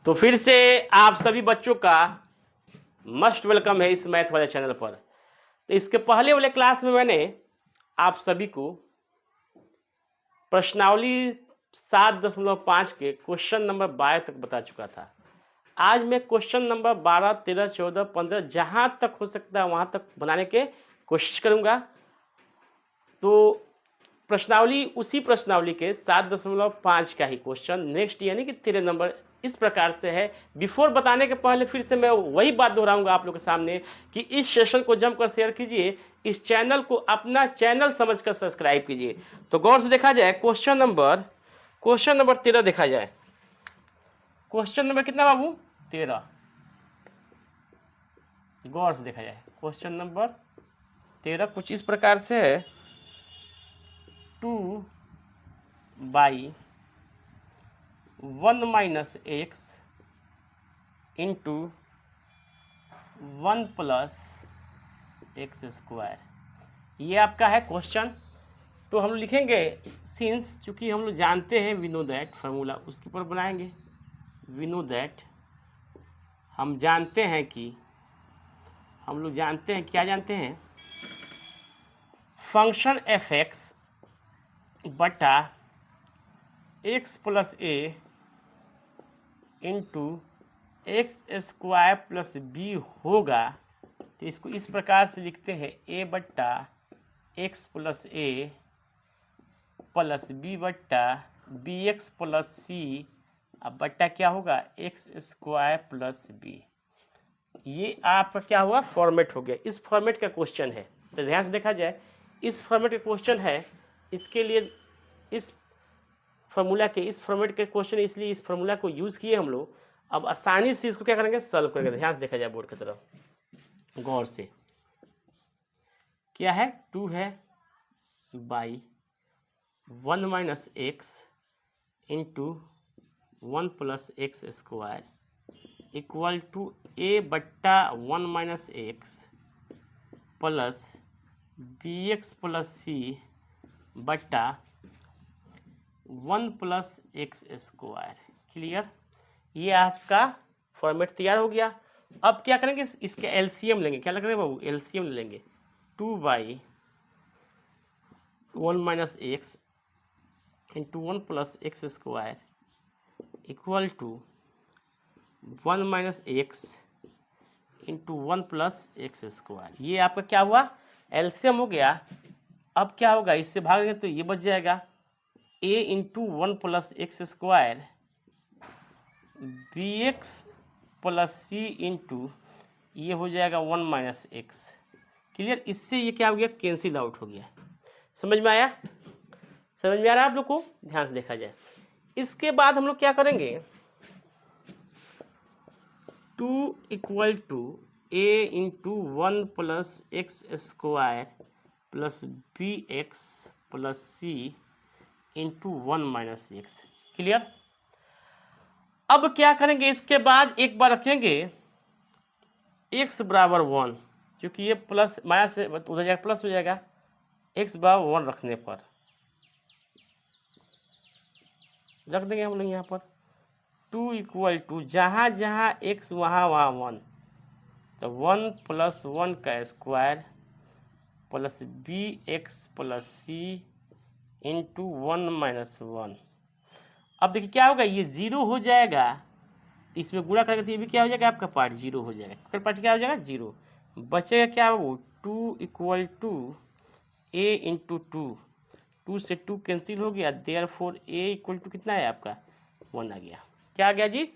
तो फिर से आप सभी बच्चों का मस्ट वेलकम है इस मैथ वाले चैनल पर। तो इसके पहले वाले क्लास में मैंने आप सभी को प्रश्नावली 7.5 के क्वेश्चन नंबर 12 तक बता चुका था। आज मैं क्वेश्चन नंबर 12, 13, 14, 15 जहां तक हो सकता है वहां तक बनाने के कोशिश करूंगा। तो प्रश्नावली उसी प्रश्नावली के 7.5 का ही क्वेश्चन नेक्स्ट यानी कि 13 नंबर इस प्रकार से है। बिफोर बताने के पहले फिर से मैं वही बात दोहराऊंगा आप लोग के सामने कि इस सेशन को जमकर शेयर कीजिए, इस चैनल को अपना चैनल समझकर सब्सक्राइब कीजिए। तो गौर से देखा जाए क्वेश्चन नंबर 13 देखा जाए। क्वेश्चन नंबर कितना बाबू? 13। गौर से देखा जाए क्वेश्चन नंबर 13 कुछ इस प्रकार से है। 2 by 1 minus x into 1 plus x square, ये आपका है क्वेश्चन। तो हम लिखेंगे सिंस, चूंकि हम लोग जानते हैं वी नो दैट फार्मूला उसके ऊपर बनाएंगे। वी नो दैट हम जानते हैं कि क्या जानते हैं, फंक्शन एफ एक्स बटा x plus a into x square plus b होगा। तो इसको इस प्रकार से लिखते हैं ए बट्टा एक्स प्लस ए प्लस बी बट्टा बी एक्स प्लस सी, अब बट्टा क्या होगा एक्स स्क्वायर प्लस बी। ये आपका क्या हुआ, फॉर्मेट हो गया। इस फॉर्मेट का क्वेश्चन है, तो ध्यान से देखा जाए इस फॉर्मेट का क्वेश्चन है। इसके लिए इस फॉर्मूला के इस फॉर्मेट के क्वेश्चन, इसलिए इस फॉर्मूला को यूज़ किए हम लोग। अब आसानी से इसको क्या करेंगे, सॉल्व करेंगे। ध्यान से देखा जाए बोर्ड की तरफ गौर से। क्या है, 2 है by 1 minus x into 1 plus x square equal to a बट्टा 1 minus x plus b x plus c बट्टा 1 प्लस एक्स स्क्वायर। क्लियर, ये आपका फॉर्मेट तैयार हो गया। अब क्या करेंगे, इसके एलसीएम लेंगे। क्या करेंगे बाबू, एलसीएम लेंगे। 2 by 1 minus x into 1 plus x square equal to 1 minus x into 1 plus x square. ये आपका क्या हुआ, एलसीएम हो गया। अब क्या होगा, इससे भागेंगे तो ये बच जाएगा a into 1 plus x square B x plus C into ये हो जाएगा 1 माइनस एक्स। क्लियर, इससे ये क्या हो गया, कैंसिल आउट हो गया। समझ में आया? समझ में आ रहा है आप लोग को? ध्यान से देखा जाए। इसके बाद हम लोग क्या करेंगे, 2 equal to a into 1 plus x square plus b x plus C into 1 minus x. Clear, अब क्या करेंगे, इसके बाद एक बार रखेंगे x बराबर 1, क्योंकि ये प्लस माइनस से उधर जाएगा प्लस हो जाएगा। x बराबर 1 रखने पर रख देंगे हम लोग यहाँ पर 2 इक्वल टू जहाँ जहाँ x वहाँ वहाँ 1, तो 1 प्लस 1 का square plus b x plus सी इंटू 1 माइनस 1। अब देखिए क्या होगा, ये 0 हो जाएगा, तो इसमें गुणा करेंगे तो ये भी क्या हो जाएगा, आपका पार्ट 0 हो जाएगा। फिर पार्ट क्या हो जाएगा, 0 बचेगा। क्या वो 2 इक्वल टू ए इंटू 2 से 2 कैंसिल हो गया, देयरफॉर ए इक्वल टू कितना है आपका, 1 आ गया। क्या आ गया जी,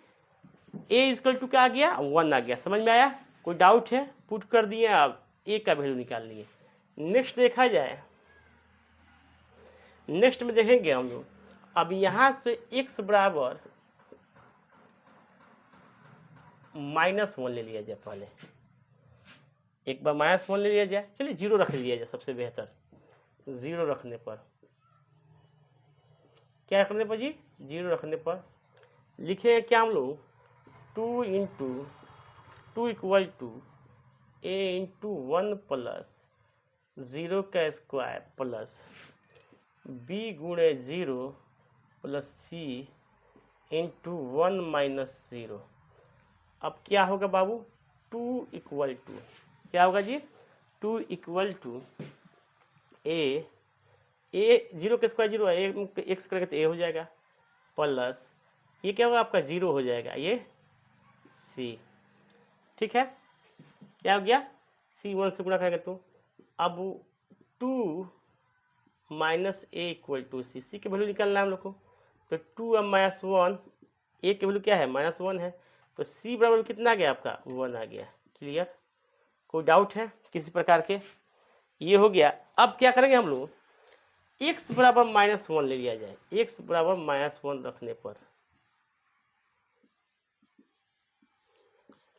ए इक्वल टू क्या आ गया, 1 आ गया। समझ में आया? कोई डाउट है? पुट कर दिए आप, ए का वैल्यू निकाल लिए। नेक्स्ट देखा जाए, नेक्स्ट में देखेंगे हम लोग। अब यहां से x बराबर -1 ले लिया जाए। पहले एक बार -1 ले लिया जाए, चलिए 0 रख लिया जाए, सबसे बेहतर। 0 रखने पर क्या रखने पर जी, 0 रखने पर लिखे क्या हम लोग, 2 into 2 equal to a into 1 plus 0 का स्क्वायर प्लस बी गुणे 0 प्लस सी इंटू 1 माइनस 0। अब क्या होगा बाबू, 2 इक्वल टू क्या होगा जी, 2 इक्वल टू ए 0 के स्क्वायर 0 है, एक्स करेगा तो ए हो जाएगा, प्लस ये क्या होगा आपका 0 हो जाएगा, ये सी। ठीक है, क्या हो गया, C1 से गुणा करेगा तो अब 2 माइनस ए इक्वल टू सी, सी की वैल्यू निकालना है हम लोग को, तो 2 अब माइनस 1, ए की वैल्यू क्या है -1 है, तो सी बराबर कितना आ गया आपका 1 आ गया। क्लियर, कोई डाउट है किसी प्रकार के, ये हो गया। अब क्या करेंगे हम लोग, x बराबर -1 ले लिया जाए, x बराबर -1 रखने पर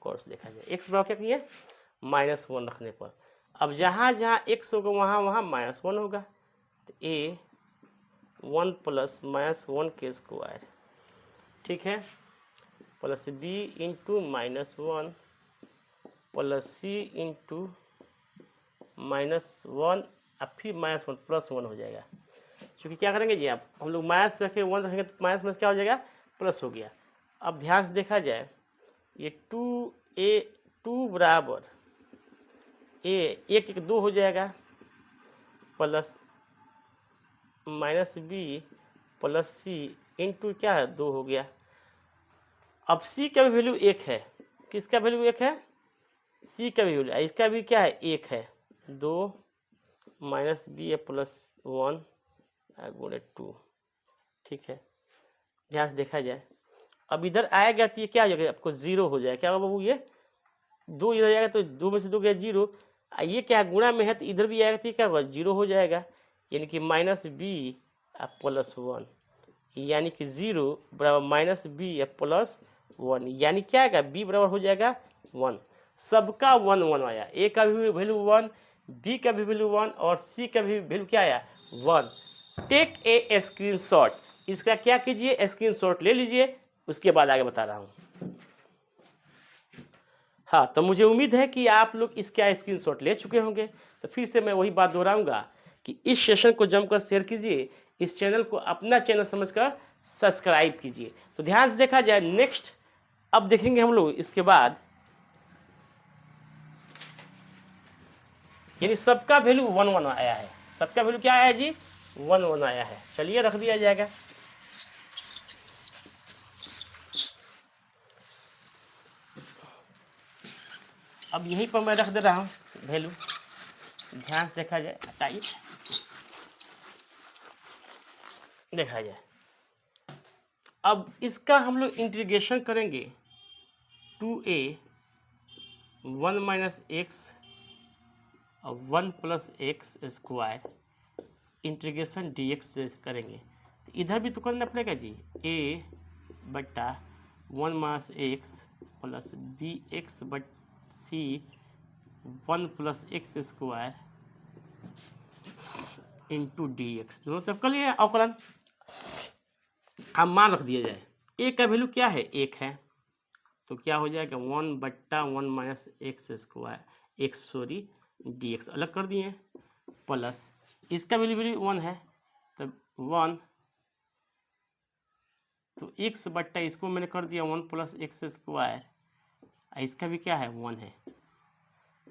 कोर्स देखा जाए, x बराबर क्या करिए -1 रखने पर, अब जहाँ जहाँ x होगा वहाँ वहाँ -1 होगा, तो a 1 प्लस -1 के स्क्वायर, ठीक है, plus b into -1 plus c into -1 अब फिर -1 प्लस 1 हो जाएगा। क्योंकि क्या करेंगे जी, आप हम लोग माइनस रखे 1 रखेंगे तो माइनस में क्या हो जाएगा, प्लस हो गया। अब ध्यान से देखा जाए, ये 2 बराबर ए 1 2 हो जाएगा, plus -b plus c into क्या है 2 हो गया। अब c का भी वैल्यू 1 है, किसका वैल्यू 1 है, c का भी वैल्यू, इसका भी क्या है 1 है, 2 -b प्लस 1 गुणे 2। ठीक है, ध्यान से देखा जाए, अब इधर आएगा तो ये क्या हो जाएगा आपको 0 हो जाएगा, क्या होगा बाबू, ये 2 इधर जाएगा तो 2 में से 2 गया 0, ये क्या गुणा में है तो इधर भी आएगा तो ये क्या होगा 0 हो जाएगा, यानी कि -b प्लस 1, यानी कि 0 बराबर -b प्लस 1, यानी क्या आएगा b बराबर हो जाएगा 1। सबका 1 1 आया, a का भी वैल्यू 1, b का भी वैल्यू 1 और c का भी वैल्यू क्या आया 1। टेक ए स्क्रीनशॉट, इसका क्या कीजिए स्क्रीनशॉट ले लीजिए, उसके बाद आगे बता रहा हूं। हाँ, तो मुझे उम्मीद है कि आप लोग इसका स्क्रीनशॉट ले चुके होंगे, तो फिर से मैं वही बात दोहराऊंगा कि इस सेशन को जमकर शेयर कीजिए, इस चैनल को अपना चैनल समझकर सब्सक्राइब कीजिए। तो ध्यान से देखा जाए, नेक्स्ट अब देखेंगे हम लोग इसके बाद, यानी सबका वैल्यू 1 1 आया है, सबका वैल्यू क्या आया है जी 1 1 आया है। चलिए रख दिया जाएगा, अब यहीं पर मैं रख दे रहा हूँ वैल्यू, ध्यान से देखा जाए, हटाइए देखा जाए। अब इसका हम लोग इंटीग्रेशन करेंगे 2a 1 माइनस एक्स और 1 plus x square integration dx से करेंगे, तो इधर भी तो करना पड़ेगा जी, a बट्टा 1 minus x plus b x बट सी 1 plus x square into dx, दोनों तरफ कर लिए अवकलन। अब मान रख दिया जाए, a का वैल्यू क्या है 1 है, तो क्या हो जाएगा 1 बट्टा 1 minus x square x sorry dx अलग कर दिए, प्लस इसका वैल्यू 1 है, तब 1 तो x बट्टा इसको मैंने कर दिया 1 प्लस एक्स स्क्वायर, इसका भी क्या है 1 है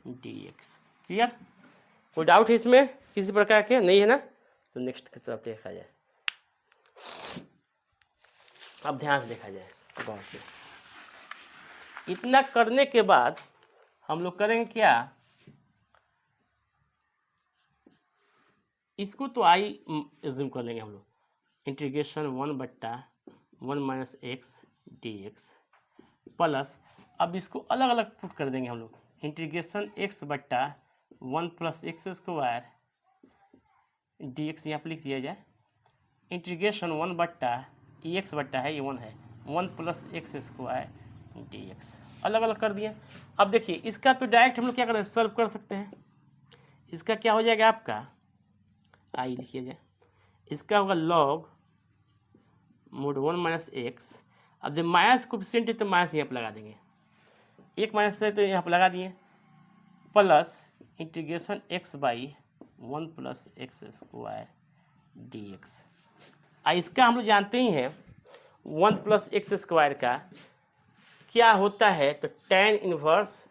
dx। क्लियर, कोई डाउट है इसमें किसी प्रकार के नहीं है ना, तो नेक्स्ट की तरफ देखा जाए। अब ध्यान से देखा जाए गौर से, इतना करने के बाद हम लोग करेंगे क्या, इसको तो आई एज्यूम कर लेंगे हम लोग, इंटीग्रेशन 1 बट्टा 1 माइनस एक्स dx प्लस, अब इसको अलग अलग पुट कर देंगे हम लोग, इंटीग्रेशन x बट्टा 1 प्लस एक्स स्क्वायर dx यहाँ पर लिख दिया जाए, इंटीग्रेशन 1 बट्टा एक्स बट्टा है ये 1 है 1 प्लस एक्स स्क्वायर dx अलग अलग कर दिए। अब देखिए इसका तो डायरेक्ट हम लोग क्या करें सॉल्व कर सकते हैं, इसका क्या हो जाएगा आपका आई लिखिए जाए, इसका होगा लॉग मोड 1 माइनस एक्स, अब जब माइनस कोफिशिएंट है तो माइनस यहाँ पर लगा देंगे, एक माइनस है तो यहाँ पर लगा दिए, plus integration x by 1 plus x square dx। इसका हम लोग जानते ही हैं 1 प्लस एक्स स्क्वायर का क्या होता है, तो tan इनवर्स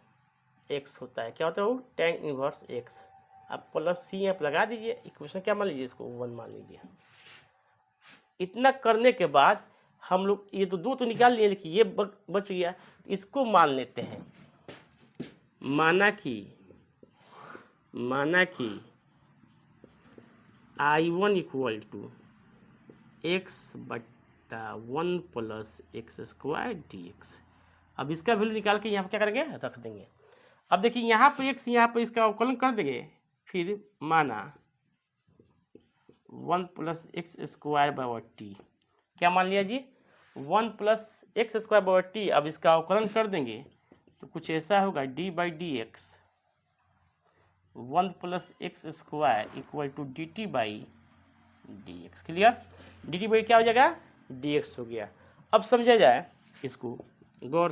एक्स होता है। क्या होता है वो, tan इनवर्स एक्स। अब प्लस सी आप लगा दीजिए, इक्वेशन क्या मान लीजिए, इसको 1 मान लीजिए। इतना करने के बाद हम लोग ये तो दो तो निकाल लिए, लेकिन ये बच गया, इसको मान लेते हैं। माना कि I1 इक्वल टू एक्स बट्टा 1 plus x square D x. अब इसका वैल्यू निकाल के यहाँ पर क्या करेंगे, रख देंगे। अब देखिए यहाँ पर एक्स, यहाँ पर इसका अवकलन कर देंगे, फिर माना 1 plus x square by t. क्या मान लिया जी, 1 plus x square by t. अब इसका अवकलन कर देंगे तो कुछ ऐसा होगा, d by d x 1 plus x square equal to d t by d x. Clear, d t by क्या हो जाएगा, डी एक्स हो गया। अब समझा जाए इसको गौर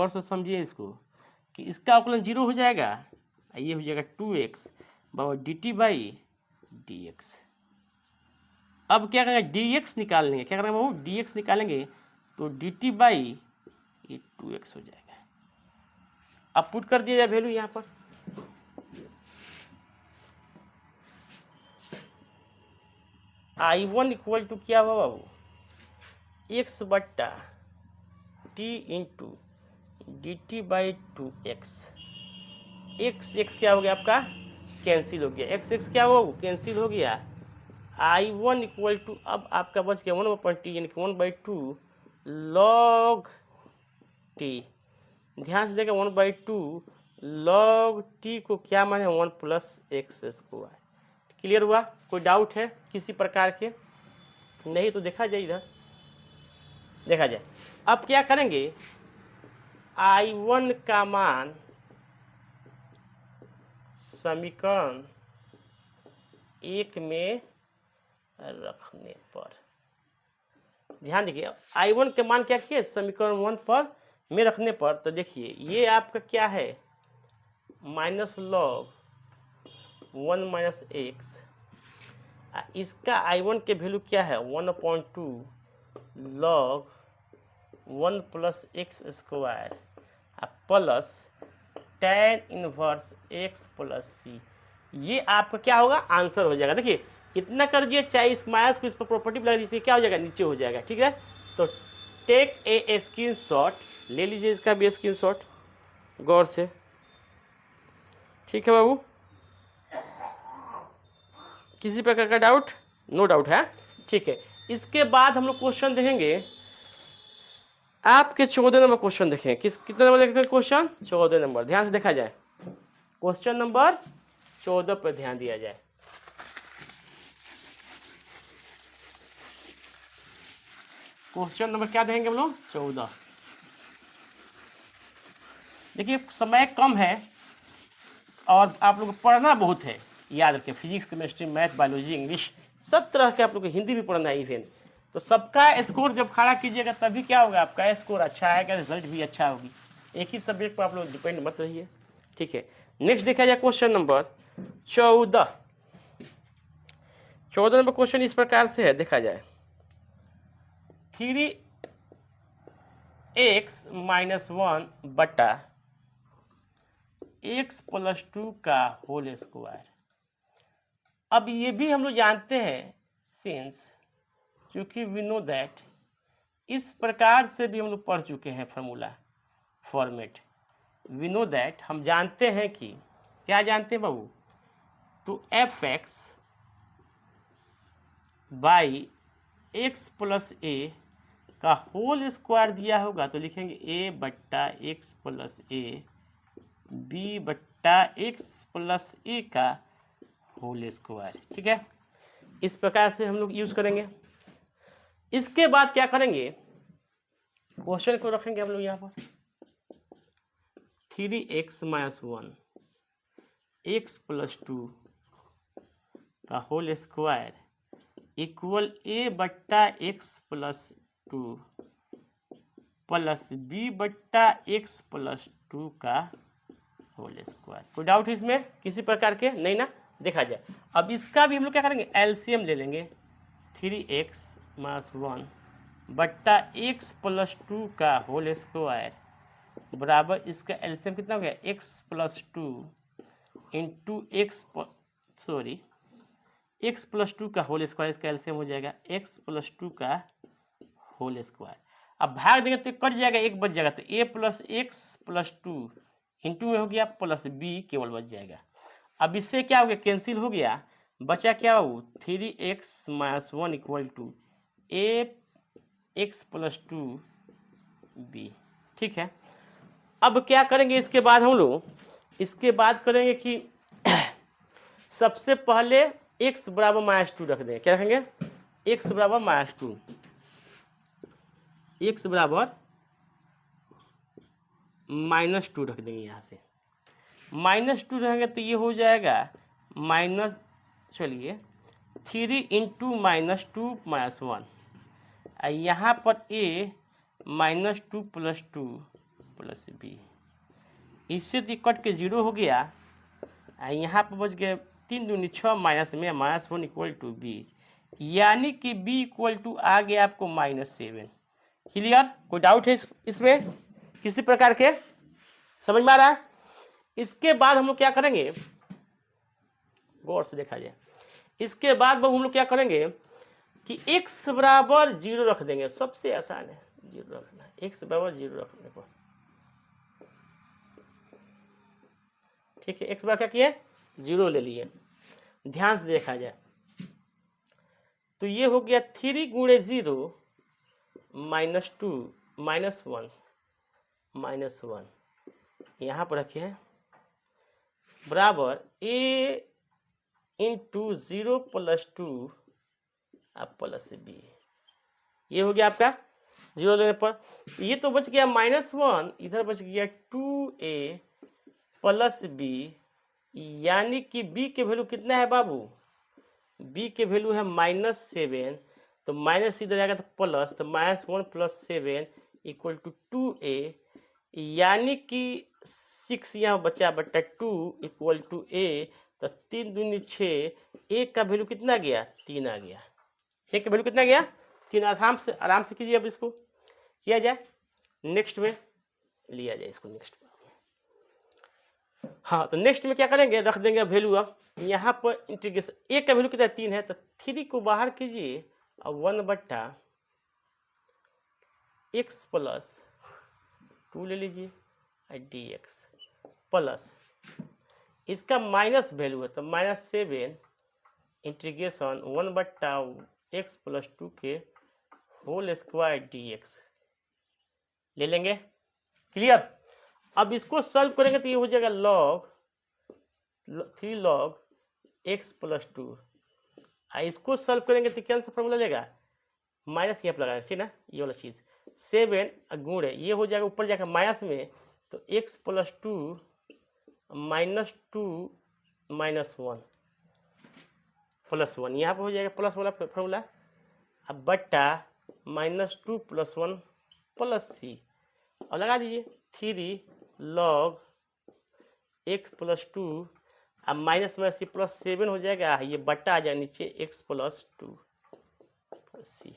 से समझिए इसको कि इसका अवकलन 0 हो जाएगा, ये हो जाएगा 2x by D t by d x. अब क्या करेंगे, डी एक्स निकाल लेंगे। क्या करेंगे बाबू, डी एक्स निकालेंगे तो डी टी बाई ये 2x हो जाएगा। अब पुट कर दिया जाए वैल्यू यहाँ पर, I1 इक्वल टू क्या हुआ बाबू, एक्स बट्टा T into D t by 2x। X क्या हो गया आपका, कैंसिल हो गया, एक्स क्या हो, कैंसिल हो गया। I1 इक्वल टू, अब आपका बच गया 1/t यानी कि 1/2 लॉग टी। ध्यान से देखा, 1/2 लॉग टी को क्या माने, 1 प्लस एक्स स्क्वायर। क्लियर हुआ, कोई डाउट है किसी प्रकार के, नहीं तो देखा जाए, इधर देखा जाए। अब क्या करेंगे, I1 का मान समीकरण 1 में रखने पर, ध्यान देखिए I1 के मान क्या किए, समीकरण 1 पर में रखने पर, तो देखिए ये आपका क्या है, माइनस लॉग 1 माइनस एक्स। इसका I1 के वैल्यू क्या है, 1/2 log 1 plus x square plus tan inverse x plus c. ये आपका क्या होगा, आंसर हो जाएगा। देखिए इतना कर दिए, चाहे इस माइनस को इस पर प्रॉपर्टी लगा दीजिए, क्या हो जाएगा, नीचे हो जाएगा। ठीक है, तो टेक ए स्क्रीनशॉट, ले लीजिए इसका भी स्क्रीनशॉट गौर से। ठीक है बाबू, किसी प्रकार का डाउट, नो डाउट है, ठीक है। इसके बाद हम लोग क्वेश्चन देखेंगे, आपके 14 नंबर क्वेश्चन देखें। कितने नंबर देखेंगे क्वेश्चन, 14 नंबर। ध्यान से देखा जाए, क्वेश्चन नंबर 14 पर ध्यान दिया जाए। क्वेश्चन नंबर क्या देंगे हम लोग, 14। देखिए समय कम है और आप लोग को पढ़ना बहुत है, याद रखें। Physics, chemistry, math, biology, English, सब तरह के आप लोग को, हिंदी भी पढ़ना है इवेन। तो सबका स्कोर जब खड़ा कीजिएगा तभी क्या होगा, आपका स्कोर अच्छा आएगा, रिजल्ट भी अच्छा होगी। एक ही सब्जेक्ट पर आप लोग डिपेंड मत रहिए। ठीक है, नेक्स्ट देखा जाए क्वेश्चन नंबर 14। 14 नंबर क्वेश्चन इस प्रकार से है, देखा जाए 3x - 1 बटा x + 2 का होल स्क्वायर। अब ये भी हम लोग जानते हैं, सिंस क्योंकि वी नो दैट, इस प्रकार से भी हम लोग पढ़ चुके हैं formula format. We know that, हम जानते हैं कि, क्या जानते हैं बाबू, तो fx बाई x + a का होल स्क्वायर दिया होगा तो लिखेंगे a बट्टा x + a b बट्टा x + a का होल स्क्वायर। ठीक है, इस प्रकार से हम लोग यूज करेंगे। इसके बाद क्या करेंगे, क्वेश्चन को रखेंगे हम लोग यहाँ पर 3x - 1 x + 2 का होल स्क्वायर इक्वल a बट्टा x + 2 प्लस b बट्टा x + 2 का होल स्क्वायर। कोई डाउट है इसमें किसी प्रकार के, नहीं ना, देखा जाए। अब इसका भी हम लोग क्या करेंगे, एलसीएम ले लेंगे। 3x-1 बट्टा x प्लस 2 का होल स्क्वायर बराबर इसका एलसीएम कितना हो गया x plus 2 into x plus 2 का होल स्क्वायर, इसका एलसीएम हो जाएगा x प्लस 2 का होल स्क्वायर। अब भाग देंगे तो कट जाएगा, एक बच जाएगा, तो a plus x plus 2 into में हो गया प्लस b केवल बच जाएगा। अब इससे क्या हो गया, कैंसिल हो गया, बचा क्या हो 3x-1 equal to a x plus 2b। ठीक है, अब क्या करेंगे इसके बाद हम लोग, इसके बाद करेंगे कि सबसे पहले x बराबर -2 रख देंगे। क्या रखेंगे, x बराबर -2, x बराबर -2 रख देंगे। यहाँ से -2 रहेंगे तो ये हो जाएगा माइनस, चलिए 3 इंटू -2 -1, यहाँ पर a -2 प्लस 2 प्लस b, इससे तो कट के 0 हो गया, यहाँ पर बच गए 3 दूनी 6 माइनस में -1 इक्वल टू b, यानी कि b इक्वल टू आ गया आपको -7। क्लियर, कोई डाउट है इसमें किसी प्रकार के, समझ में आ रहा है? इसके बाद हम लोग क्या करेंगे, गौर से देखा जाए, इसके बाद हम लोग क्या करेंगे कि x बराबर 0 रख देंगे। सबसे आसान है 0 रखना, x बराबर 0 रखने पर। ठीक है, x बराबर क्या किए 0 ले लिए। ध्यान से देखा जाए तो ये हो गया 3 गुणे 0 -2 -1 यहाँ पर रखे बराबर a into 0 plus 2 plus b, ये हो गया आपका 0 लेने पर। ये तो बच गया -1, इधर बच गया 2a प्लस b, यानी कि b के वैल्यू कितना है बाबू, b के वैल्यू है -7, तो माइनस इधर आएगा तो प्लस, तो -1 प्लस 7 इक्वल टू 2a, यानी कि 6 यहाँ बचा बट्टा 2 इक्वल टू a, तो 3 दूनी 6, a का वैल्यू कितना गया 3 आ गया, a का वैल्यू कितना गया 3। आराम से कीजिए, अब इसको किया जाए, नेक्स्ट में लिया जाए इसको, नेक्स्ट में। हाँ, तो नेक्स्ट में क्या करेंगे, रख देंगे वैल्यू। अब यहाँ पर इंटीग्रेशन, a का वैल्यू कितना 3 है, तो 3 को बाहर कीजिए और 1 बट्टा x प्लस 2 ले लीजिए dx प्लस इसका माइनस वैल्यू है तो -7 इंटीग्रेशन 1 बट्टा x प्लस 2 के होल स्क्वायर dx ले लेंगे। क्लियर, अब इसको सॉल्व करेंगे तो ये हो जाएगा log 3 log x प्लस 2, इसको सॉल्व करेंगे तो क्या फॉर्मूला लेगा, माइनस यहाँ पर लगाना, ठीक ना, ये वाला चीज 7 गुणे ये हो जाएगा ऊपर जाकर माइनस में, तो x प्लस 2 -2 -1 प्लस 1, यहाँ पर हो जाएगा प्लस वाला फॉर्मूला, अब बट्टा -2 प्लस 1 प्लस c, और लगा दीजिए 3 log x प्लस 2, अब माइनस में c प्लस 7 हो जाएगा, ये बट्टा आ जाएगा नीचे x प्लस 2 प्लस c।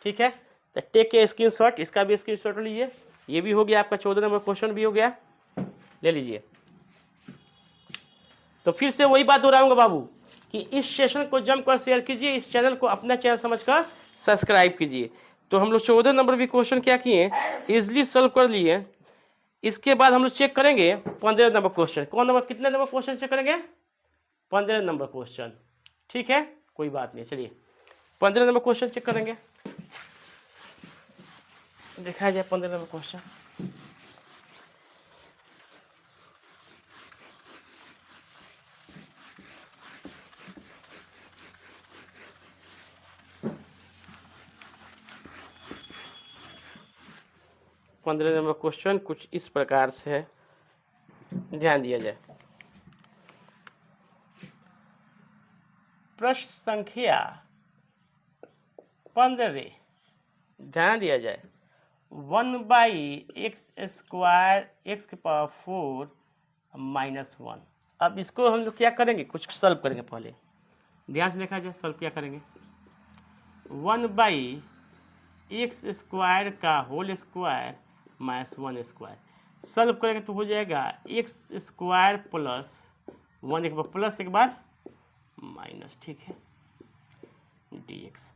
ठीक है, तो टेक के स्क्रीनशॉट, इसका भी स्क्रीनशॉट लीजिए। ये भी हो गया आपका 14 नंबर क्वेश्चन भी हो गया, ले लीजिए। तो फिर से वही बात दोहराऊंगा बाबू कि इस सेशन को जमकर शेयर कीजिए, इस चैनल को अपना चैनल समझकर सब्सक्राइब कीजिए। तो हम लोग 14 नंबर भी क्वेश्चन क्या किए, इजिली सॉल्व कर लिए। इसके बाद हम लोग चेक करेंगे 15 नंबर क्वेश्चन। कौन नंबर, कितने नंबर क्वेश्चन चेक करेंगे, 15 नंबर क्वेश्चन। ठीक है, कोई बात नहीं, चलिए 15 नंबर क्वेश्चन चेक करेंगे, दिखाया जाए 15 नंबर क्वेश्चन। पंद्रह नंबर क्वेश्चन कुछ इस प्रकार से है, ध्यान दिया जाए। प्रश्न संख्या 15, ध्यान दिया जाए। 1/x² x की पावर 4 -1। अब इसको हम लोग क्या करेंगे, कुछ सॉल्व करेंगे। पहले ध्यान से देखा जाए सॉल्व क्या करेंगे। 1/x² का होल स्क्वायर माइनस 1²। सॉल्व करेंगे तो हो जाएगा x² प्लस 1, एक बार प्लस एक बार माइनस, ठीक है, dx।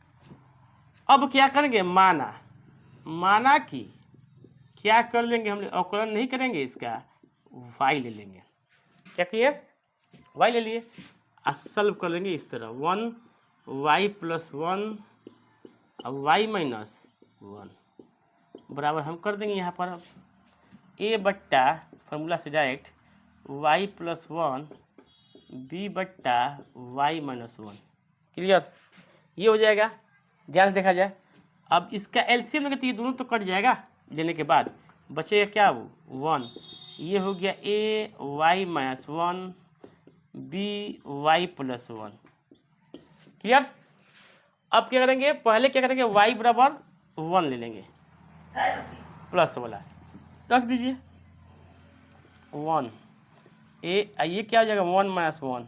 अब क्या करेंगे, माना कि क्या कर लेंगे हम, अवकलन नहीं करेंगे इसका, y ले लेंगे। क्या किए, y ले लिए, सॉल्व कर लेंगे इस तरह 1y प्लस 1 अब y माइनस 1 बराबर हम कर देंगे यहाँ पर a बट्टा फॉर्मूला से डायरेक्ट y प्लस 1 b बट्टा y माइनस 1। क्लियर, ये हो जाएगा। ध्यान से देखा जाए, अब इसका एलसीएम लेंगे तो ये दोनों तो कट जाएगा, लेने के बाद बचेगा क्या, वो 1। ये हो गया a y minus 1 b y plus 1। Clear. अब क्या करेंगे, पहले क्या करेंगे, y बराबर 1 ले लेंगे, प्लस वाला रख दीजिए 1, ये क्या हो जाएगा 1 माइनस 1,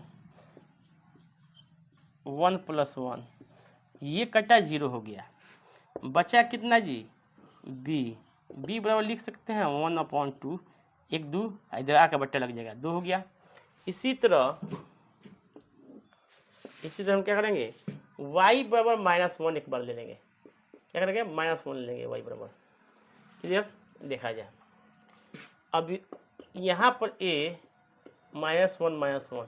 1 प्लस 1, ये कटा 0 हो गया, बचा कितना जी, b बराबर लिख सकते हैं 1/2, 1 2 इधर आकर बट्टा लग जाएगा 2 हो गया। इसी तरह हम क्या करेंगे, y बराबर -1 एक बार ले लेंगे, क्या करेंगे -1 ले लेंगे y बराबर। क्लियर, देखा जाए अब यहाँ पर a -1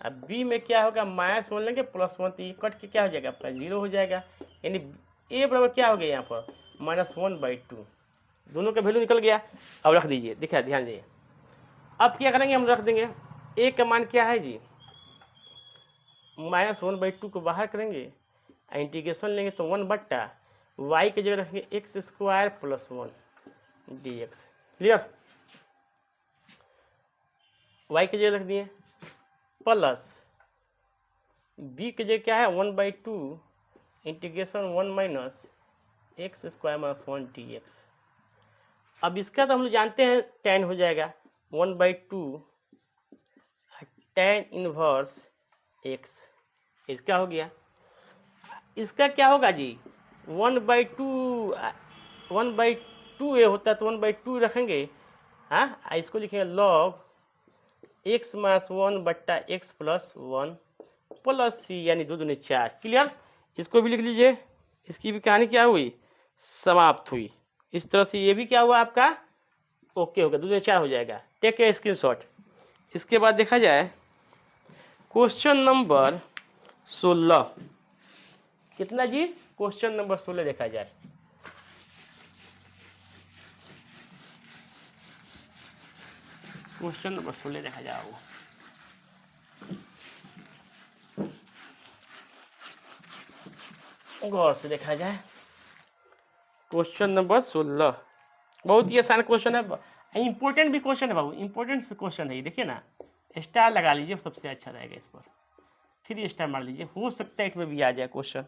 अब b में क्या होगा, -1 लेंगे +1 तो ये कट के क्या हो जाएगा आपका 0 हो जाएगा, यानी a बराबर क्या हो गया यहाँ पर -1/2, दोनों का वैल्यू निकल गया। अब रख दीजिए, देखिए ध्यान दीजिए, अब क्या करेंगे, हम रख देंगे a का मान क्या है जी, -1/2 को बाहर करेंगे, इंटीग्रेशन लेंगे तो 1 बट्टा y की जगह रखेंगे x² plus 1 dx। Clear, y की जगह रख दिए प्लस b की जगह क्या है 1/2 integration 1 minus x² minus 1 dx। अब इसका तो हम लोग जानते हैं tan हो जाएगा 1/2 tan इनवर्स x, इसका हो गया। इसका क्या होगा जी 1/2 ये होता है तो 1/2 रखेंगे, हाँ, इसको लिखेंगे log x माइनस 1 बट्टा x प्लस 1 प्लस c, यानी 2 दूनी 4। क्लियर, इसको भी लिख लीजिए, इसकी भी कहानी क्या हुई, समाप्त हुई। इस तरह से ये भी क्या हुआ आपका, ओके हो गया, 2 दूनी 4 हो जाएगा। Take a screenshot. इसके बाद देखा जाए क्वेश्चन नंबर 16, कितना जी, क्वेश्चन नंबर 16 देखा जाए। क्वेश्चन नंबर 16 देखा जाओ, गौर से देखा जाए। क्वेश्चन नंबर 16 बहुत ही आसान क्वेश्चन है, इंपॉर्टेंट भी क्वेश्चन है बाबू, इंपॉर्टेंट क्वेश्चन है ये। देखिए ना, स्टार लगा लीजिए, सबसे अच्छा रहेगा, इस पर 3 स्टार मार लीजिए, हो सकता है इसमें भी आ जाए क्वेश्चन।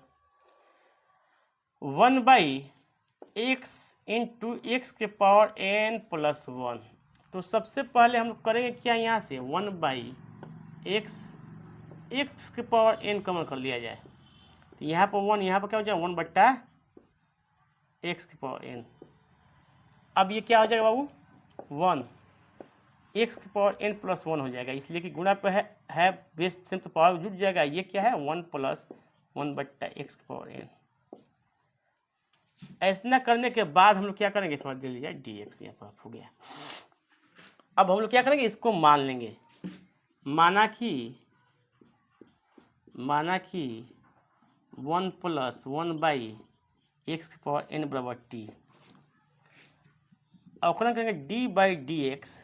1/x इंटू x के पावर n प्लस 1, तो सबसे पहले हम लोग करेंगे क्या, यहाँ से 1/x x के पावर n कॉमन कर लिया जाए, तो यहाँ पर 1, यहाँ पर क्या हो जाएगा 1 बट्टा x के पावर n। अब ये क्या हो जाएगा बाबू 1 x के पावर n प्लस 1 हो जाएगा, इसलिए कि गुणा पे है बेस सेम तो पावर जुट जाएगा, ये क्या है 1 प्लस 1 बट्टा x के पावर n। ऐसा करने के बाद हम लोग क्या करेंगे, समझ लीजिए dx यहाँ पर हो गया। अब हम लोग क्या करेंगे, इसको मान लेंगे, माना कि 1 प्लस 1/x के पावर n बराबर t, अवकलन करेंगे d/dx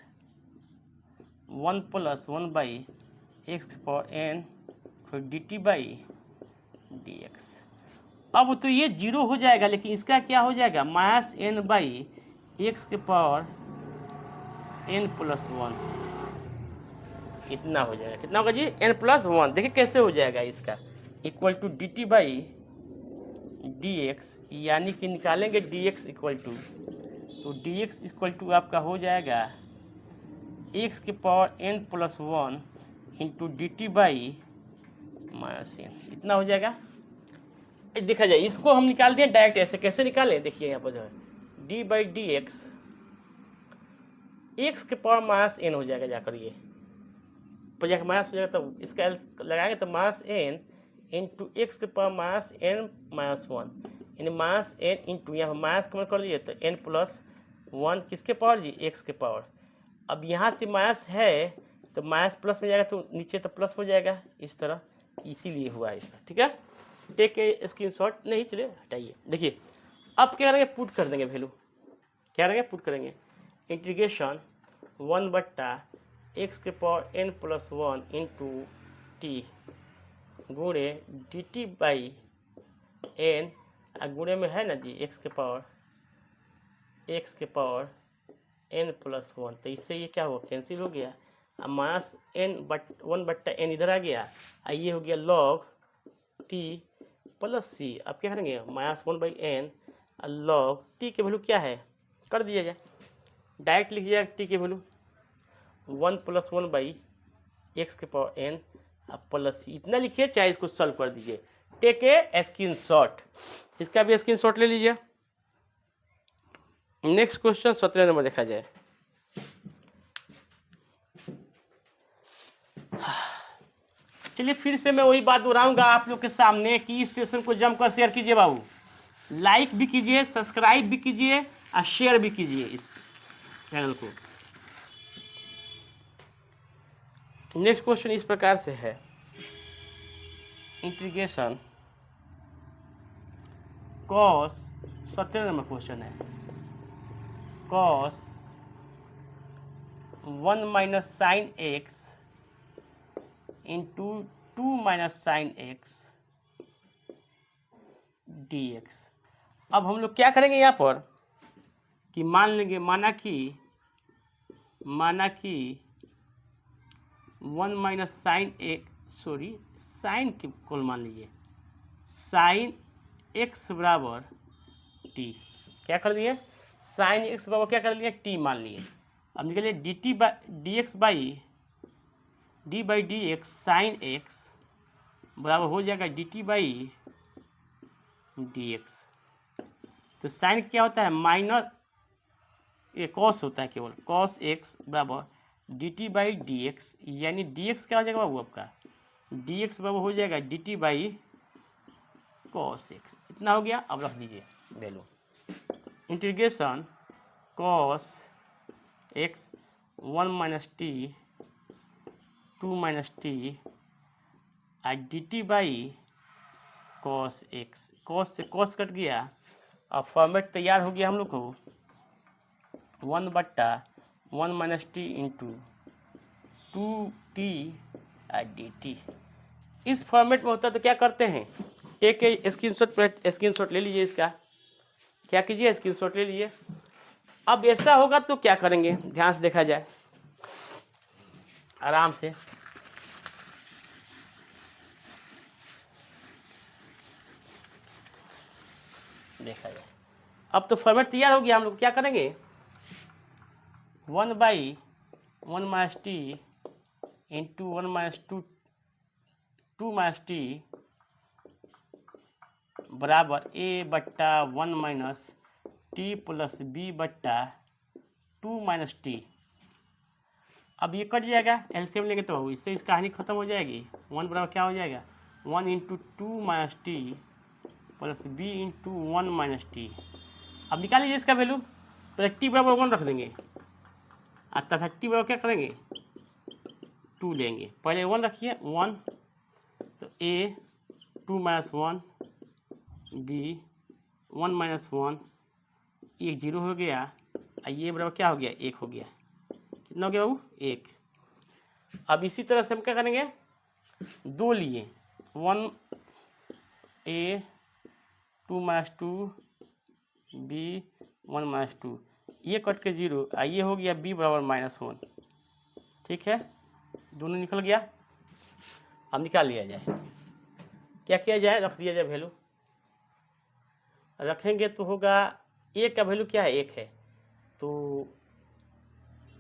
1 प्लस 1/x के पावर n फिर dt/dx। अब तो ये 0 हो जाएगा, लेकिन इसका क्या हो जाएगा -n/x के पावर n प्लस 1, इतना हो जाएगा। कितना होगा जी n प्लस 1, देखिए कैसे हो जाएगा, इसका इक्वल टू dt/dx, यानी कि निकालेंगे dx इक्वल टू, तो dx इक्वल टू आपका हो जाएगा x के power n plus 1 into dt/-n, इतना हो जाएगा। देखा जाए इसको हम निकाल दिए डायरेक्ट, ऐसे कैसे निकालें, देखिए यहाँ पर जो है डी बाई डी एक्स के पावर माइनस एन हो जाएगा, जाकर ये पर जाकर माइनस हो जाएगा, तो इसका एल लगाएंगे तो माइनस एन इंटू एक्स के power minus n minus one, यानी माइनस एन इंटू यहाँ माइनस कमन कर लीजिए तो एन प्लस वन किसके पावर जी, एक्स के पावर। अब यहाँ से माइनस है तो माइनस प्लस में जाएगा तो नीचे तो प्लस हो जाएगा इस तरह, इसीलिए हुआ इसका, ठीक है। टेक ए स्क्रीनशॉट, नहीं चले हटाइए। देखिए अब क्या करेंगे, पुट कर देंगे वैल्यू, क्या करेंगे पुट करेंगे, इंटीग्रेशन 1/x के power n plus one into T गुणे डी टी बाई एन, गुणे में है ना जी x के पावर n प्लस वन, तो इससे ये क्या हुआ, कैंसिल हो गया। अब माइनस वन बट्टा एन इधर आ गया, ये हो गया लॉग टी प्लस सी। अब क्या करेंगे, minus one by n log t के वैल्यू क्या है, कर दिया जाए, डायरेक्ट लिख दिया टी के value 1 plus one by x के पावर एन प्लस सी, इतना लिखिए, चाहे इसको सॉल्व कर दीजिए। टेक ए स्क्रीनशॉट, इसका भी स्क्रीनशॉट ले लीजिए। नेक्स्ट क्वेश्चन 17 नंबर देखा जाए। चलिए फिर से मैं वही बात दोहराऊंगा आप लोग के सामने कि इस सेशन को जमकर शेयर कीजिए बाबू, लाइक भी कीजिए, सब्सक्राइब भी कीजिए और शेयर भी कीजिए इस चैनल को। नेक्स्ट क्वेश्चन इस प्रकार से है, इंटीग्रेशन कॉस, 17 नंबर क्वेश्चन है, cos 1 minus sine x into 2 minus sine x D x. अब हम लोग क्या करेंगे यहाँ पर कि मान लेंगे, माना कि 1 माइनस साइन साइन के कोल मान लीजिए, साइन एक्स बराबर टी, क्या कर दिए, साइन एक्स बराबर क्या कर लिए, टी मान लिए। अब निकलिए D t by d x by d x sine x बराबर हो जाएगा D t by d x. तो साइन क्या होता है, माइनस, ये कॉस होता है केवल, कॉस एक्स बराबर D t by d x, यानी डी एक्स क्या हो जाएगा बाबू आपका, डी एक्स बराबर हो जाएगा D t by cos x, इतना हो गया। अब रख दीजिए value, integration cos x 1 minus T 2 minus T D t by cos x, cos से कॉस कट गया। अब फॉर्मेट तैयार हो गया हम लोग को 1/1 minus T into 2t D T, इस फॉर्मेट में होता है। तो क्या करते हैं, टेक के स्क्रीनशॉट ले लीजिए, इसका क्या कीजिए, स्क्रीनशॉट ले लीजिए। अब ऐसा होगा तो क्या करेंगे, ध्यान से देखा जाए, आराम से देखा जाए। अब तो फॉर्मेट तैयार हो गया, हम लोग क्या करेंगे, 1/1 minus T into 1 minus 2 minus T बराबर a/1 minus t plus b/2 minus T. अब ये कट जाएगा, एलसीएम लेंगे तो इससे इस कहानी खत्म हो जाएगी। 1 बराबर क्या हो जाएगा, 1 into 2 minus t plus b into 1 minus T. अब निकाल लीजिए इसका वैल्यू, तो टी बराबर 1 रख देंगे, तथा टी बराबर क्या करेंगे, 2 लेंगे, पहले 1 रखिए 1, तो a 2 माइनस 1 b 1 माइनस 1, ये 0 हो गया, ये बराबर क्या हो गया, 1 हो गया, कितना हो गया बाबू, 1। अब इसी तरह से हम क्या करेंगे, 2 लिए, 1 a 2 माइनस 2 b 1 माइनस 2, ये कट के 0, ये हो गया b बराबर -1, ठीक है, दोनों निकल गया। अब निकाल लिया जाए, क्या किया जाए, रख दिया जाए वैल्यू, रखेंगे तो होगा a का वैल्यू क्या है, 1 है, तो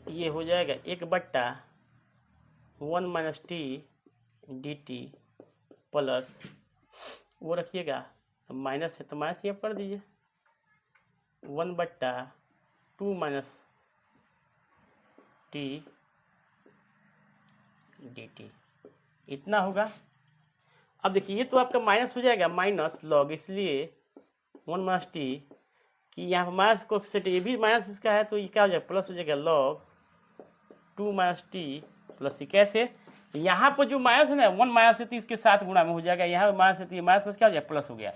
ये हो जाएगा 1/1 minus T D T plus वो रखिएगा तो माइनस है तो माइनस यहाँ कर दीजिए, 1/2 माइनस टी dt इतना होगा। अब देखिए ये तो आपका माइनस हो जाएगा, माइनस लॉग, इसलिए 1 माइनस टी कि यहाँ पर माइनस कोएफिशिएंट ये भी माइनस इसका है, तो ये क्या हो जाएगा, प्लस हो जाएगा लॉग 2 माइनस टी प्लस सी। कैसे, यहाँ पर जो माइनस है ना 1 माइनस है तो इसके साथ गुणा में हो जाएगा, यहाँ माइनस है तो ये माइनस प्लस क्या हो जाएगा, प्लस हो गया।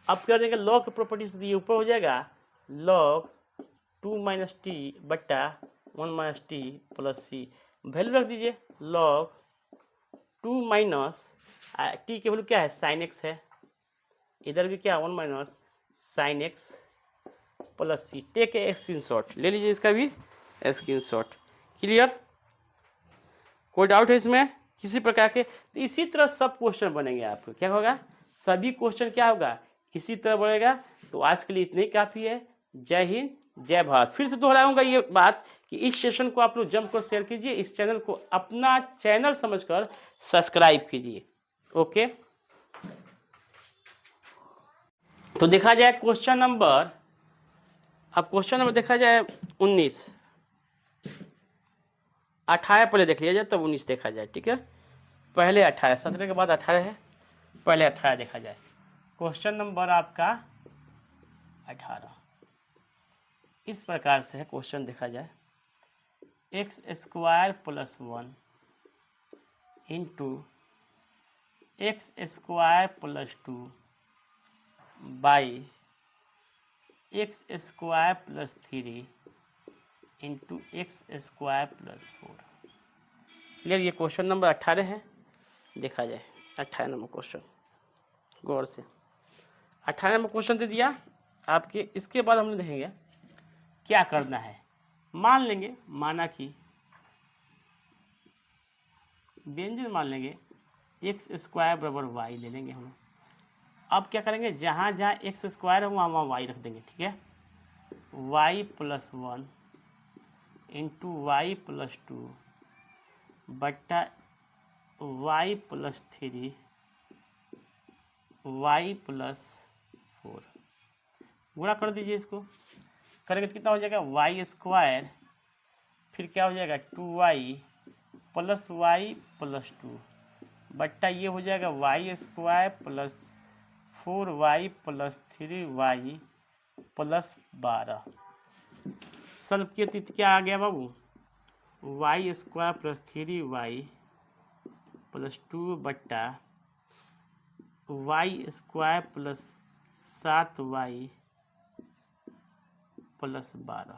अब क्या हो जाएगा, लॉग की प्रॉपर्टी से ये ऊपर हो जाएगा लॉग 2 माइनस टी बट्टा 1 minus t plus c. Value रख दीजिए, लॉग 2 माइनस टी की वैल्यू क्या है, साइन एक्स है, इधर भी क्या 1 minus sine x plus c. Take a screenshot, ले लीजिए इसका भी स्क्रीनशॉट। क्लियर, कोई डाउट है इसमें किसी प्रकार के? तो इसी तरह सब क्वेश्चन बनेंगे आपको, क्या होगा, सभी क्वेश्चन क्या होगा, इसी तरह बनेगा। तो आज के लिए इतने ही काफ़ी है। जय हिंद, जय भारत। फिर से दोहराऊंगा ये बात कि इस सेशन को आप लोग जम कर शेयर कीजिए, इस चैनल को अपना चैनल समझकर सब्सक्राइब कीजिए। ओके, तो देखा जाए क्वेश्चन नंबर, अब क्वेश्चन नंबर देखा जाए 19, 18 पहले देख लिया जाए तब 19 देखा जाए, ठीक है। पहले 18, 17 के बाद 18 है, पहले 18 देखा जाए। क्वेश्चन नंबर आपका 18 इस प्रकार से है। क्वेश्चन देखा जाए, x square plus 1 into x square plus 2 by x square plus 3 into x square plus 4। Clear, ये क्वेश्चन नंबर 18 है। देखा जाए 18 नंबर क्वेश्चन, गौर से 18 नंबर क्वेश्चन दे दिया आपके। इसके बाद हम लोग देखेंगे क्या करना है। मान लेंगे, माना कि व्यंजन मान लेंगे एक्स स्क्वायर बराबर वाई ले लेंगे हम। अब क्या करेंगे, जहाँ जहाँ एक्स स्क्वायर है वहाँ वहाँ वाई रख देंगे, ठीक है। Y plus 1 into y plus 2 बट्टा वाई प्लस 3 वाई प्लस 4। गुणा कर दीजिए, इसको करेंगे तो कितना हो जाएगा, वाई स्क्वायर फिर क्या हो जाएगा 2y प्लस वाई प्लस 2 बट्टा ये हो जाएगा y square plus 4y plus 3y plus 12। Solve किए तो क्या आ गया बाबू, y square plus 3y plus 2 बट्टा Y square plus 7y plus 12।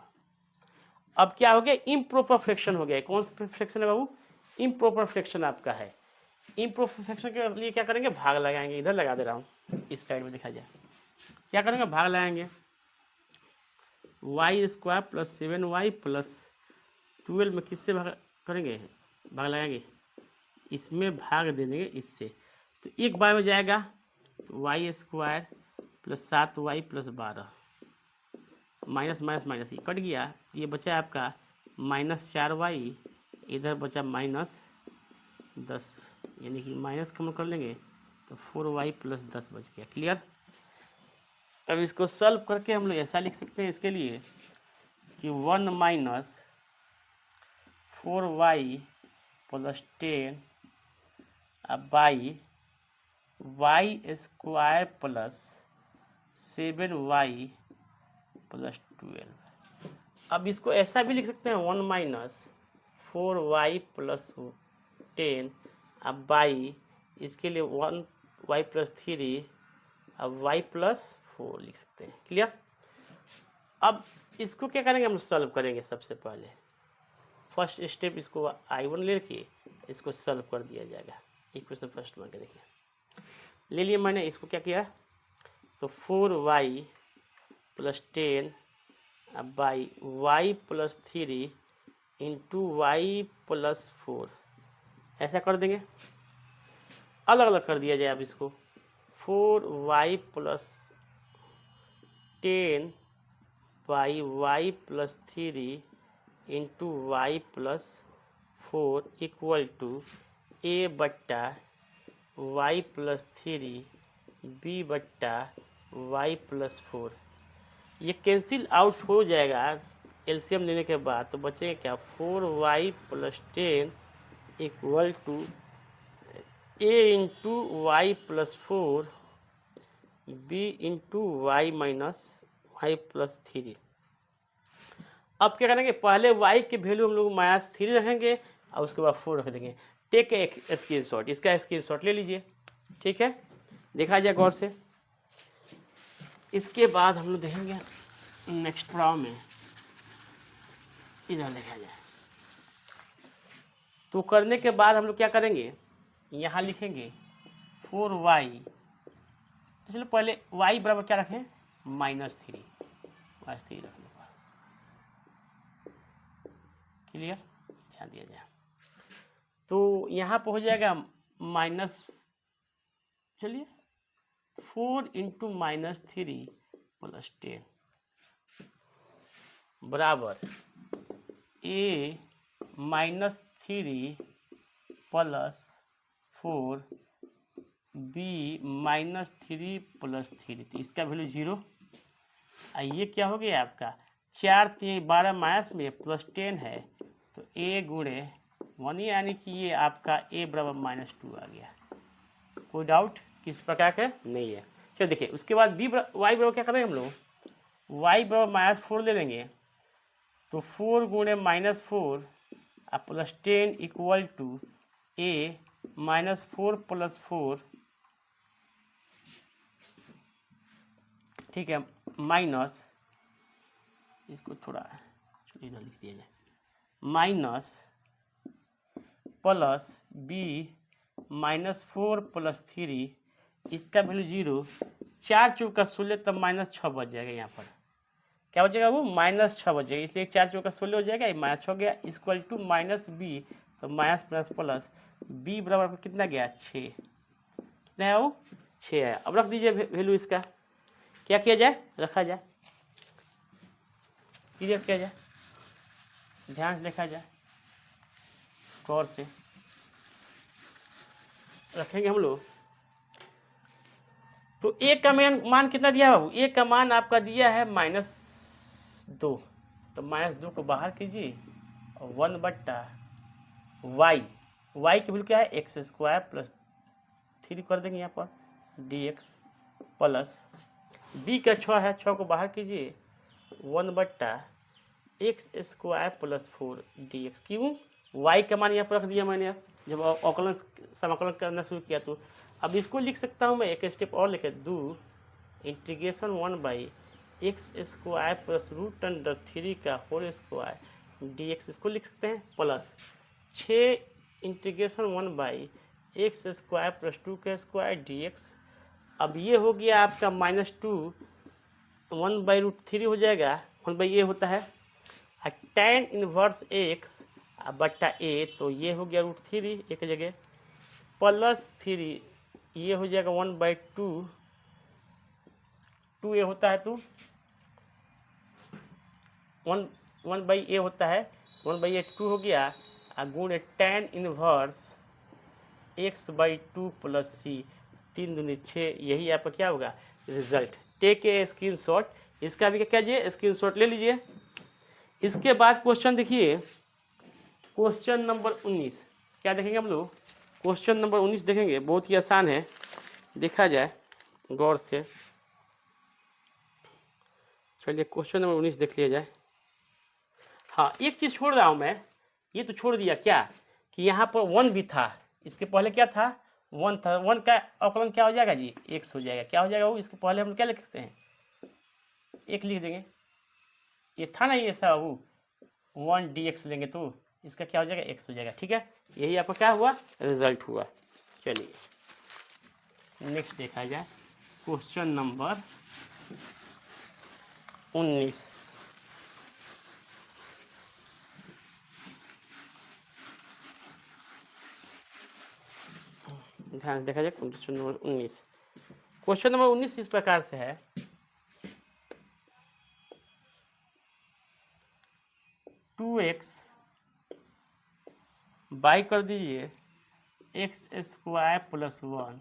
अब क्या हो गया, इम्प्रॉपर फ्रैक्शन हो गया। कौन सा फ्रैक्शन है बाबू, इम्प्रॉपर फ्रैक्शन आपका है। इम्प्रॉपर फ्रैक्शन के लिए क्या करेंगे, भाग लगाएंगे। इधर लगा दे रहा हूँ, इस साइड में देखा जाए क्या करेंगे, भाग लगाएंगे। Y square plus 7y plus 12 में किससे भाग करेंगे, भाग लगाएंगे, इसमें भाग दे देंगे इससे, तो एक बार में जाएगा y square plus 7y plus 12 minus minus minus ये कट गया, ये बचा आपका माइनस 4y, इधर बचा माइनस 10, यानी कि माइनस कम कर लेंगे तो 4y प्लस 10 बच गया। क्लियर, अब इसको सॉल्व करके हम लोग ऐसा लिख सकते हैं इसके लिए कि 1 minus 4y plus 10 by y square plus 7y plus 12। अब इसको ऐसा भी लिख सकते हैं 1 माइनस 4y प्लस 10 अब बाई इसके लिए 1y प्लस 3 अब y प्लस 4 लिख सकते हैं। क्लियर, अब इसको क्या करेंगे, हम सॉल्व करेंगे। सबसे पहले फर्स्ट स्टेप इसको I1 लेके इसको सॉल्व कर दिया जाएगा। इक्वेशन फर्स्ट में देखिए ले लिए मैंने, इसको क्या किया तो 4y प्लस 10 अब by y plus 3 into y plus 4 ऐसा कर देंगे। अलग अलग कर दिया जाए अब इसको, 4y plus 10 by y plus 3 into y plus 4 equal to a बट्टा वाई प्लस 3 b बट्टा वाई प्लस 4, ये कैंसिल आउट हो जाएगा एलसीएम लेने के बाद, तो बचेगा क्या 4y plus 10 equal to a into y plus 4 b into y minus y plus 3। अब क्या करेंगे, पहले y के वैल्यू हम लोग -3 रखेंगे और उसके बाद 4 रख देंगे। टेक एक स्क्रीनशॉट, इसका स्क्रीनशॉट ले लीजिए, ठीक है, देखा जाए गौर से। इसके बाद हम लोग देखेंगे नेक्स्ट प्रॉब्लम में, इधर लिखा जाए। तो करने के बाद हम लोग क्या करेंगे, यहाँ लिखेंगे 4y, तो चलो पहले y बराबर क्या रखें, -3 रखने पर क्लियर, ध्यान दिया जाए। तो यहाँ पर हो जाएगा माइनस, चलिए 4 इंटू -3 प्लस 10 बराबर a -3 प्लस 4 b -3 प्लस 3, तो इसका वैल्यू 0। ये क्या हो गया आपका 4 3 12 माइनस में प्लस 10 है, तो a गुणे 1, यानी कि ये आपका a बराबर -2 आ गया। कोई डाउट किस प्रकार का नहीं है। चलो देखिए, उसके बाद y बराबर क्या करेंगे हम लोग, y बराबर -4 ले लेंगे, तो 4 गुणे -4 plus 10 equal to a -4 plus 4, ठीक है, माइनस, इसको थोड़ा इधर लिख दिया जाए, माइनस प्लस b -4 प्लस 3, इसका वैल्यू 0। 4 चौका 16, तब -6 बच जाएगा, यहाँ पर क्या हो जाएगा, वो -6 बच जाएगा, इसलिए 4 चौका 16 हो जाएगा, ये -6 हो गया, इक्वल टू -b, तो माइनस प्लस प्लस b बराबर कितना गया 6, कितना है वो 6 है। अब रख दीजिए वैल्यू इसका, क्या किया जाए, रखा जाए, क्लियर किया जाए, ध्यान से देखा जाए, गौर से रखेंगे हम लोग। तो a का मान कितना दिया बाबू, a का मान आपका दिया है -2, तो -2 को बाहर कीजिए और 1/y, y की वैल्यू क्या है x² प्लस 3 कर देंगे यहाँ पर dx, प्लस b का 6 है, 6 को बाहर कीजिए 1/x² प्लस 4 dx। क्यों, y का मान यहाँ पर रख दिया मैंने, जब अवकलन समाकलन करना शुरू किया। तो अब इसको लिख सकता हूँ मैं एक स्टेप और लेकर, डू इंटीग्रेशन 1/x² प्लस √3 का होल स्क्वायर dx, इसको लिख सकते हैं, प्लस 6 इंटीग्रेशन 1/x² प्लस 2 का स्क्वायर dx। अब ये हो गया आपका -2, 1/√3 हो जाएगा, 1/a होता है, tan इनवर्स x बट्टा a, तो ये हो गया √3 एक जगह, प्लस 3, ये हो जाएगा 1/2, 2a होता है, तो 1/a होता है, 1/a 2 हो गया, गुण tan inverse x/2 plus c, 3 दूनी 6, यही आपका क्या होगा रिजल्ट। टेक ए स्क्रीनशॉट, इसका भी क्या कीजिए स्क्रीनशॉट ले लीजिए। इसके बाद क्वेश्चन देखिए, क्वेश्चन नंबर 19 क्या देखेंगे हम लोग, क्वेश्चन नंबर 19 देखेंगे, बहुत ही आसान है, देखा जाए गौर से। चलिए क्वेश्चन नंबर 19 देख लिया जाए। हाँ, एक चीज़ छोड़ रहा हूँ मैं, ये तो छोड़ दिया क्या कि यहाँ पर 1 भी था, इसके पहले क्या था 1 था, 1 का अवकलन क्या हो जाएगा जी x हो जाएगा, क्या हो जाएगा वो, इसके पहले हम क्या लिख सकते हैं 1 लिख देंगे, ये था ना ये सब, वो 1 dx लेंगे तो इसका क्या हो जाएगा x हो जाएगा, ठीक है, यही आपका क्या हुआ रिजल्ट हुआ। चलिए नेक्स्ट देखा जाए, क्वेश्चन नंबर 19। ध्यान से देखा जाए क्वेश्चन नंबर 19। क्वेश्चन नंबर 19 इस प्रकार से है, 2x बाई कर दीजिए x² plus 1,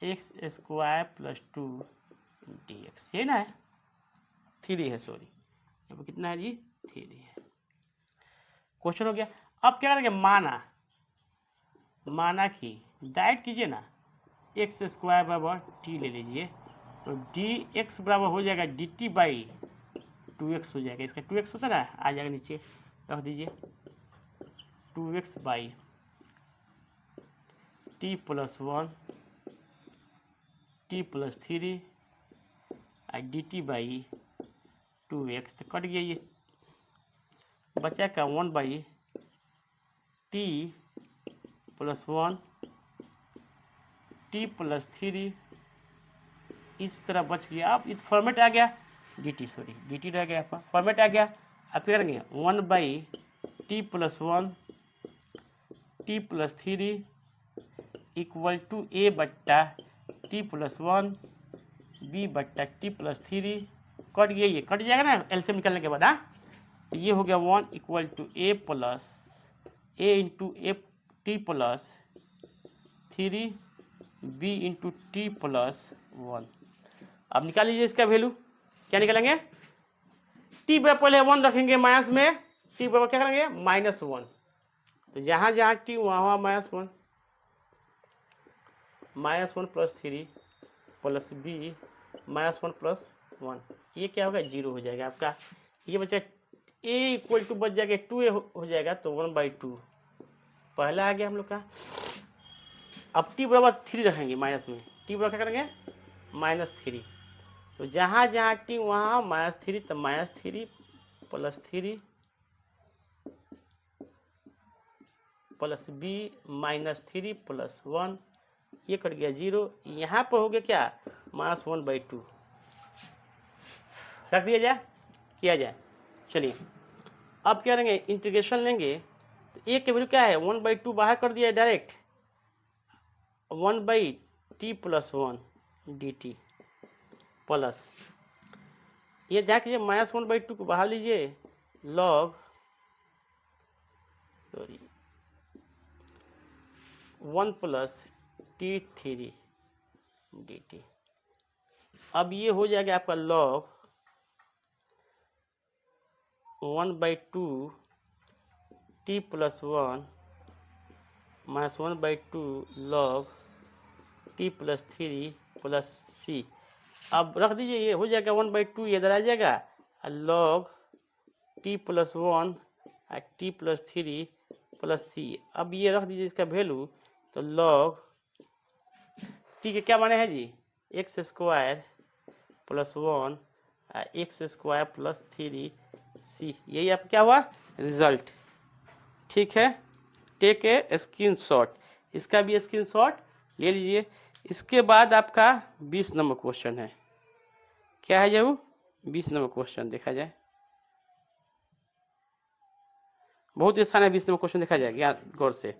x² plus 2 dx, ये ना है 3 है, सॉरी यहाँ पर कितना है जी 3 है। क्वेश्चन हो गया। अब क्या करेंगे, माना कि डाइट कीजिए ना, एक्स स्क्वायर बराबर टी ले लीजिए, तो डी एक्स बराबर हो जाएगा डी टी बाई 2x हो जाएगा। इसका 2x होता है ना, आ जाएगा नीचे, रख दीजिए 2x by t plus 1 t plus 3 और डी टी बाई 2x, तो कट गया ये, बचा का 1 by t plus 1 t plus 3, इस तरह बच गया। अब इस फॉर्मेट आ गया डी टी रह गया, फॉर्मेट आ गया। अब क्या करेंगे 1 by t plus 1 t plus 3 equal to a बट्टा टी प्लस 1 बी बट्टा टी प्लस 3, कट गया, ये कट जाएगा ना एलसीएम निकालने के बाद। हाँ, तो ये हो गया 1 equal to a plus a into a t plus 3 b into t plus 1। अब निकाल लीजिए इसका वैल्यू, क्या निकालेंगे, टी बराबर पहले 1 रखेंगे माइनस में, टी बराबर क्या करेंगे -1, तो जहाँ जहाँ टी वहाँ -1, -1 प्लस 3 प्लस बी -1 प्लस 1, ये क्या होगा 0 हो जाएगा आपका। ये बचा ए इक्वल टू बच जाएगा 2a हो जाएगा, तो 1/2 पहला आ गया हम लोग का। अब टी बराबर 3 रखेंगे माइनस में, टी बराबर क्या करेंगे -3, तो जहाँ जहाँ टी वहाँ -3, तो -3 प्लस 3 प्लस बी -3 प्लस 1, ये कट गया 0। यहाँ पर हो गया क्या -1/2, रख दिया जाए, किया जाए। चलिए अब क्या करेंगे, इंटीग्रेशन लेंगे, तो ए के वैल्यू क्या है 1/2 बाहर कर दिया direct, 1/t plus 1 dt plus, ये जाके -1/2 को बाहर लीजिए, log 1 प्लस t3 dt। अब ये हो जाएगा आपका log 1/2 t plus 1 -1/2 log t plus 3 plus c। अब रख दीजिए, ये हो जाएगा 1/2, ये इधर आ जाएगा, log t plus 1 t plus 3 plus c। अब ये रख दीजिए इसका वैल्यू, तो log t के क्या माने हैं जी, x square plus 1 x square plus 3c, यही आप क्या हुआ रिजल्ट। ठीक है, टेक ए स्क्रीनशॉट, इसका भी स्क्रीनशॉट ले लीजिए। इसके बाद आपका 20 नंबर क्वेश्चन है, क्या है जब 20 नंबर क्वेश्चन देखा जाए, बहुत आसान है 20 नंबर क्वेश्चन, देखा जाएगा गौर से।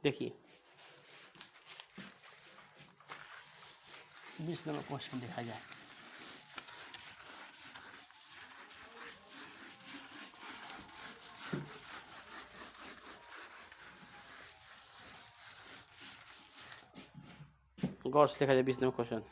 देखिए 20 नंबर क्वेश्चन देखा जाए, गौर से देखा जाए 20 नंबर क्वेश्चन।